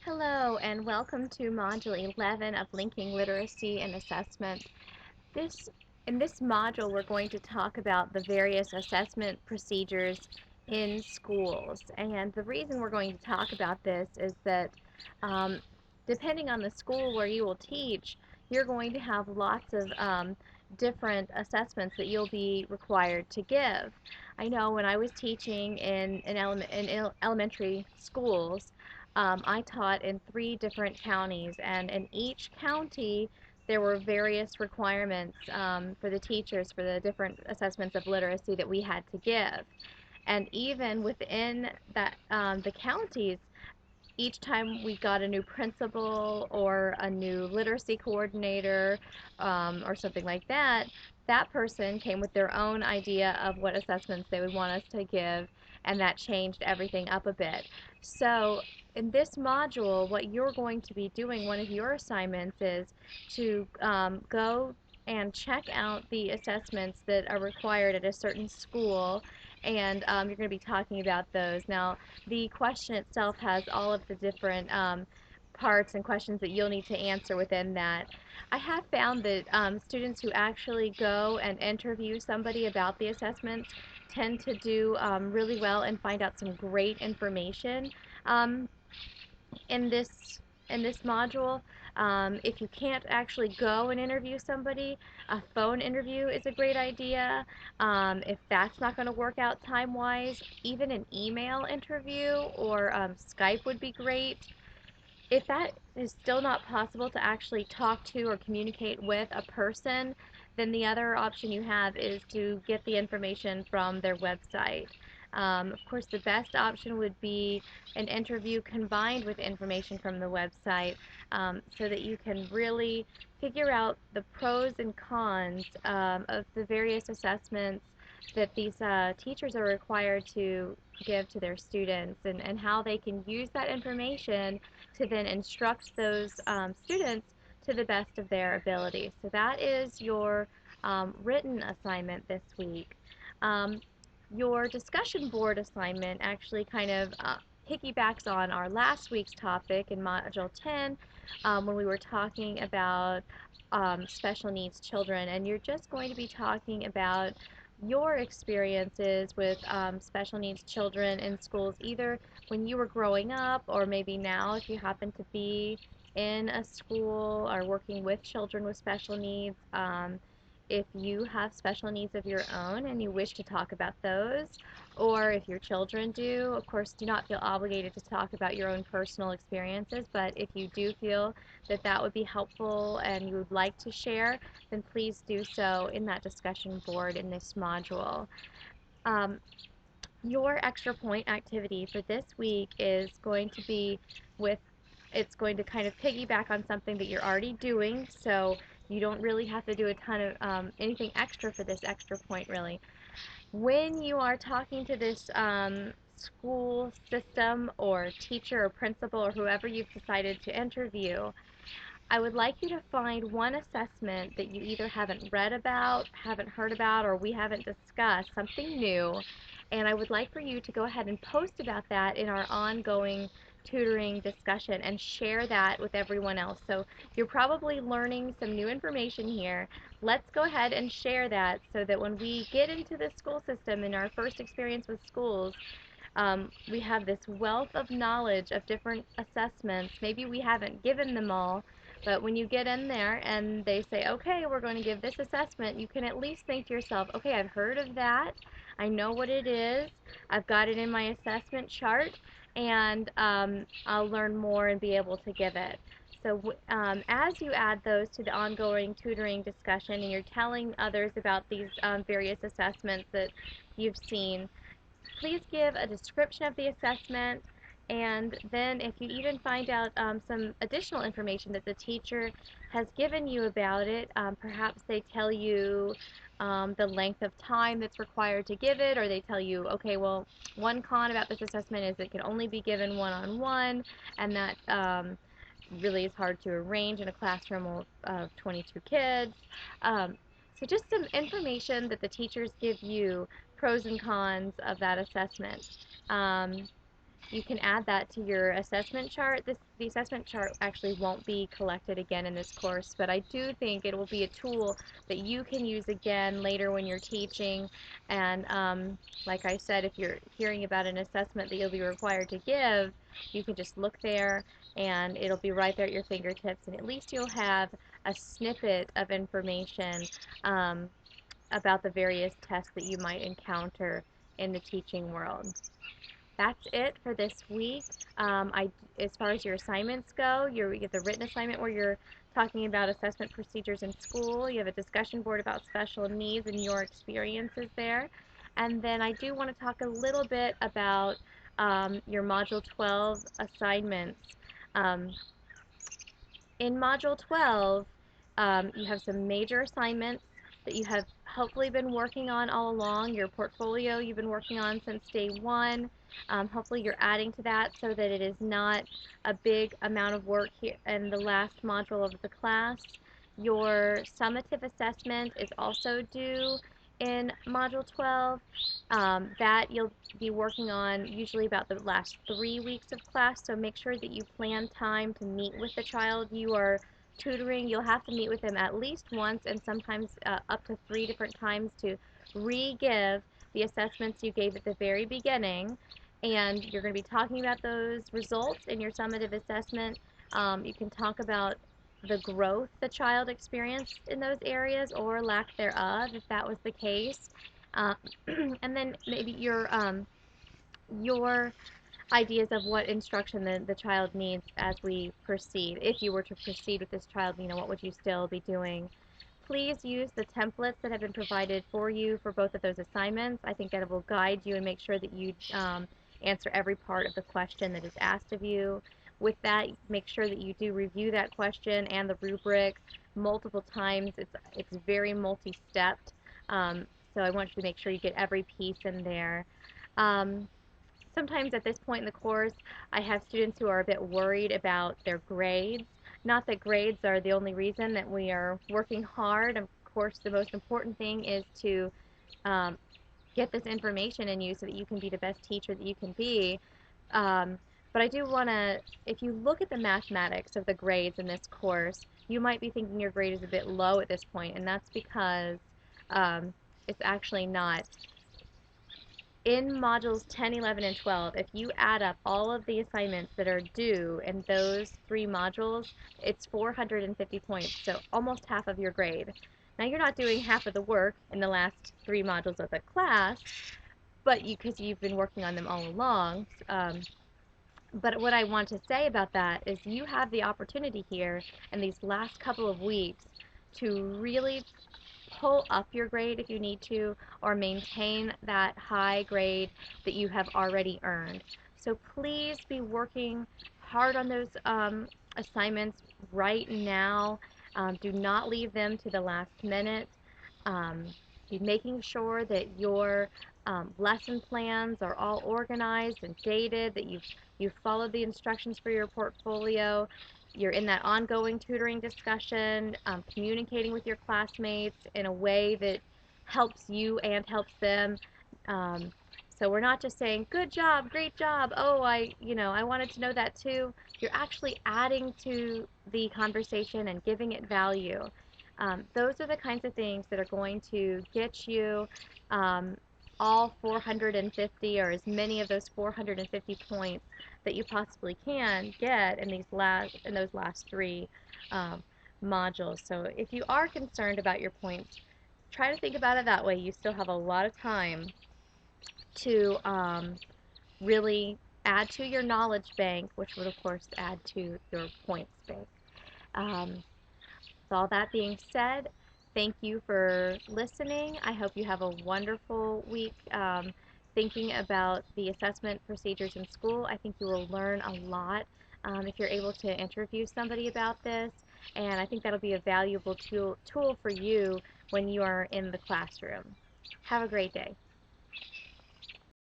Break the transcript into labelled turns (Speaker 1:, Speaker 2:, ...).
Speaker 1: Hello and welcome to Module 11 of Linking Literacy and Assessment. This, in this module, we're going to talk about the various assessment procedures in schools. And the reason we're going to talk about this is that um, depending on the school where you will teach, you're going to have lots of different assessments that you'll be required to give. I know when I was teaching in elementary schools, I taught in 3 different counties, and in each county there were various requirements for the teachers for the different assessments of literacy that we had to give. And even within the counties, each time we got a new principal or a new literacy coordinator or something like that, that person came with their own idea of what assessments they would want us to give, and that changed everything up a bit. So in this module, what you're going to be doing, one of your assignments is to go and check out the assessments that are required at a certain school, and you're going to be talking about those. Now, the question itself has all of the different parts and questions that you'll need to answer within that. I have found that students who actually go and interview somebody about the assessments tend to do really well and find out some great information um, in this module. If you can't actually go and interview somebody, a phone interview is a great idea. If that's not going to work out time-wise, even an email interview or Skype would be great. If that is still not possible to actually talk to or communicate with a person, then the other option you have is to get the information from their website. Of course, the best option would be an interview combined with information from the website, so that you can really figure out the pros and cons of the various assessments that these teachers are required to give to their students, and how they can use that information to then instruct those students to the best of their ability. So that is your written assignment this week. Um, your discussion board assignment actually kind of piggybacks on our last week's topic in Module 10, when we were talking about special needs children, and you're just going to be talking about your experiences with special needs children in schools, either when you were growing up or maybe now if you happen to be in a school or working with children with special needs. If you have special needs of your own and you wish to talk about those, or if your children do, of course, do not feel obligated to talk about your own personal experiences, but if you do feel that that would be helpful and you would like to share, then please do so in that discussion board in this module. Um, your extra point activity for this week is going to be with, it's going to kind of piggyback on something that you're already doing, so you don't really have to do a ton of anything extra for this extra point, really. When you are talking to this school system or teacher or principal or whoever you've decided to interview, I would like you to find one assessment that you either haven't read about, haven't heard about, or we haven't discussed, something new, and I would like for you to go ahead and post about that in our ongoing tutoring discussion and share that with everyone else. So you're probably learning some new information here. Let's go ahead and share that so that when we get into the school system in our first experience with schools, we have this wealth of knowledge of different assessments. Maybe we haven't given them all, but when you get in there and they say, okay, we're going to give this assessment, you can at least think to yourself, okay, I've heard of that. I know what it is. I've got it in my assessment chart, and I'll learn more and be able to give it. So as you add those to the ongoing tutoring discussion and you're telling others about these various assessments that you've seen, please give a description of the assessment, and then if you even find out some additional information that the teacher has given you about it, perhaps they tell you the length of time that's required to give it, or they tell you, okay, well, one con about this assessment is it can only be given one-on-one, and that really is hard to arrange in a classroom of 22 kids. So just some information that the teachers give you, pros and cons of that assessment. Um, you can add that to your assessment chart. The assessment chart actually won't be collected again in this course, but I do think it will be a tool that you can use again later when you're teaching. And like I said, if you're hearing about an assessment that you'll be required to give, you can just look there and it'll be right there at your fingertips, and at least you'll have a snippet of information um, about the various tests that you might encounter in the teaching world. That's it for this week. As far as your assignments go, you get the written assignment where you're talking about assessment procedures in school. You have a discussion board about special needs and your experiences there. And then I do want to talk a little bit about your Module 12 assignments. Um, in Module 12, you have some major assignments that you have hopefully been working on all along. Your portfolio you've been working on since day one. Hopefully you're adding to that so that it is not a big amount of work here in the last module of the class. Your summative assessment is also due in Module 12. That you'll be working on usually about the last 3 weeks of class, so make sure that you plan time to meet with the child you are tutoring. You'll have to meet with them at least once and sometimes up to 3 different times to re-give the assessments you gave at the very beginning, and you're going to be talking about those results in your summative assessment. You can talk about the growth the child experienced in those areas or lack thereof if that was the case. Uh, and then maybe your ideas of what instruction the child needs as we proceed. If you were to proceed with this child, what would you still be doing? Please use the templates that have been provided for you for both of those assignments. I think that it will guide you and make sure that you answer every part of the question that is asked of you. With that, make sure that you do review that question and the rubric multiple times. It's very multi-stepped, so I want you to make sure you get every piece in there. Sometimes at this point in the course, I have students who are a bit worried about their grades. Not that grades are the only reason that we are working hard. Of course, the most important thing is to um, get this information in you so that you can be the best teacher that you can be. But I do want to, if you look at the mathematics of the grades in this course, you might be thinking your grade is a bit low at this point, and that's because it's actually not. In modules 10, 11, and 12, if you add up all of the assignments that are due in those 3 modules, it's 450 points, so almost half of your grade. Now, you're not doing half of the work in the last 3 modules of the class, but because you've been working on them all along. But what I want to say about that is you have the opportunity here in these last couple of weeks to really pull up your grade if you need to, or maintain that high grade that you have already earned. So please be working hard on those assignments right now. Do not leave them to the last minute. Be making sure that your lesson plans are all organized and dated, that you've followed the instructions for your portfolio. You're in that ongoing tutoring discussion, communicating with your classmates in a way that helps you and helps them. Um, so we're not just saying, good job, great job, oh, I wanted to know that too. You're actually adding to the conversation and giving it value. Those are the kinds of things that are going to get you all 450 or as many of those 450 points that you possibly can get in those last 3 um, modules. So if you are concerned about your points, try to think about it that way. You still have a lot of time to really add to your knowledge bank, which would of course add to your points bank. With all that being said, thank you for listening. I hope you have a wonderful week thinking about the assessment procedures in school. I think you will learn a lot if you're able to interview somebody about this, and I think that'll be a valuable tool for you when you are in the classroom. Have a great day.